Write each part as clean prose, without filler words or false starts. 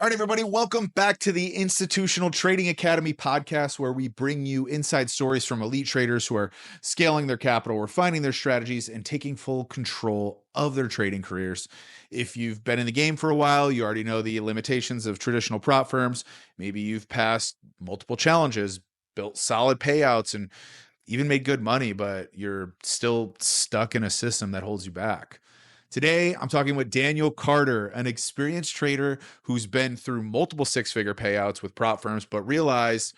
All right, everybody, welcome back to the Institutional Trading Academy podcast, where we bring you inside stories from elite traders who are scaling their capital, refining their strategies, and taking full control of their trading careers. If you've been in the game for a while, you already know the limitations of traditional prop firms. Maybe you've passed multiple challenges, built solid payouts, and even made good money, but you're still stuck in a system that holds you back. Today, I'm talking with Daniel Carter, an experienced trader who's been through multiple six-figure payouts with prop firms, but realized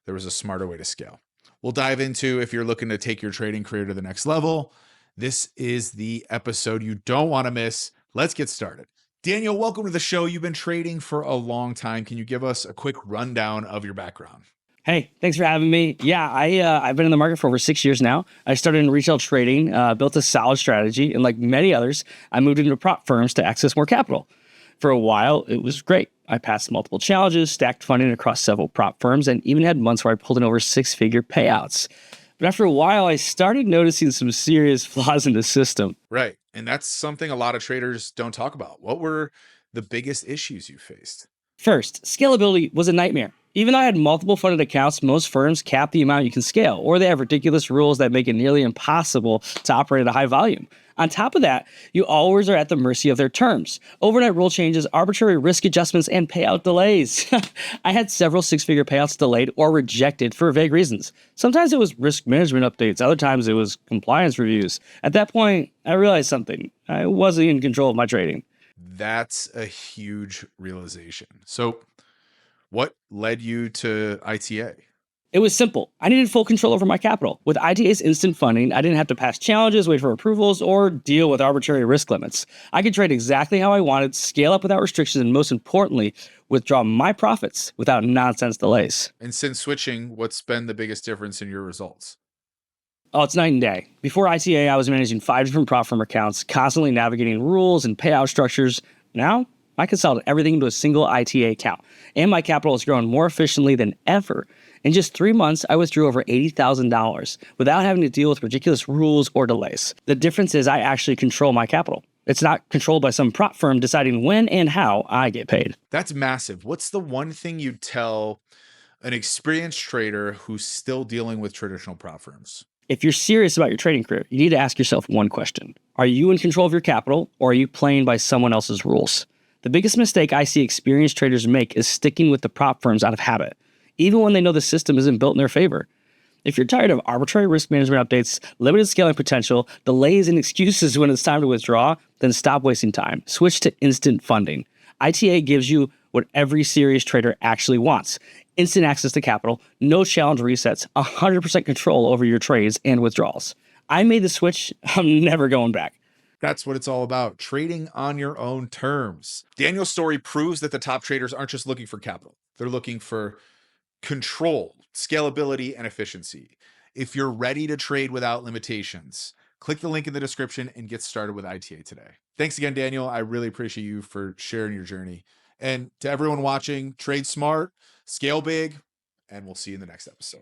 there was a smarter way to scale. We'll dive into if you're looking to take your trading career to the next level. This is the episode you don't want to miss. Let's get started. Daniel, welcome to the show. You've been trading for a long time. Can you give us a quick rundown of your background? Hey, thanks for having me. Yeah, I've been in the market for over 6 years now. I started in retail trading, built a solid strategy, and like many others, I moved into prop firms to access more capital. For a while, it was great. I passed multiple challenges, stacked funding across several prop firms, and even had months where I pulled in over six-figure payouts. But after a while, I started noticing some serious flaws in the system. Right. And that's something a lot of traders don't talk about. What were the biggest issues you faced? First, scalability was a nightmare. Even though I had multiple funded accounts, most firms cap the amount you can scale, or they have ridiculous rules that make it nearly impossible to operate at a high volume. On top of that, you always are at the mercy of their terms. Overnight rule changes, arbitrary risk adjustments, and payout delays. I had several six-figure payouts delayed or rejected for vague reasons. Sometimes it was risk management updates, other times it was compliance reviews. At that point, I realized something. I wasn't in control of my trading. That's a huge realization. So what led you to ITA? It was simple. I needed full control over my capital. With ITA's instant funding, I didn't have to pass challenges, wait for approvals, or deal with arbitrary risk limits. I could trade exactly how I wanted, scale up without restrictions, and most importantly, withdraw my profits without nonsense delays. And since switching, what's been the biggest difference in your results? Oh, it's night and day. Before ITA, I was managing 5 different prop firm accounts, constantly navigating rules and payout structures. Now, I consolidate everything into a single ITA account, and my capital has grown more efficiently than ever. In just 3 months, I withdrew over $80,000 without having to deal with ridiculous rules or delays. The difference is I actually control my capital. It's not controlled by some prop firm deciding when and how I get paid. That's massive. What's the one thing you'd tell an experienced trader who's still dealing with traditional prop firms? If you're serious about your trading career, you need to ask yourself one question. Are you in control of your capital, or are you playing by someone else's rules? The biggest mistake I see experienced traders make is sticking with the prop firms out of habit, even when they know the system isn't built in their favor. If you're tired of arbitrary risk management updates, limited scaling potential, delays, and excuses when it's time to withdraw, then stop wasting time. Switch to instant funding. ITA gives you what every serious trader actually wants. Instant access to capital, no challenge resets, 100% control over your trades and withdrawals. I made the switch. I'm never going back. That's what it's all about, trading on your own terms. Daniel's story proves that the top traders aren't just looking for capital. They're looking for control, scalability, and efficiency. If you're ready to trade without limitations, click the link in the description and get started with ITA today. Thanks again, Daniel. I really appreciate you for sharing your journey. And to everyone watching, trade smart, scale big, and we'll see you in the next episode.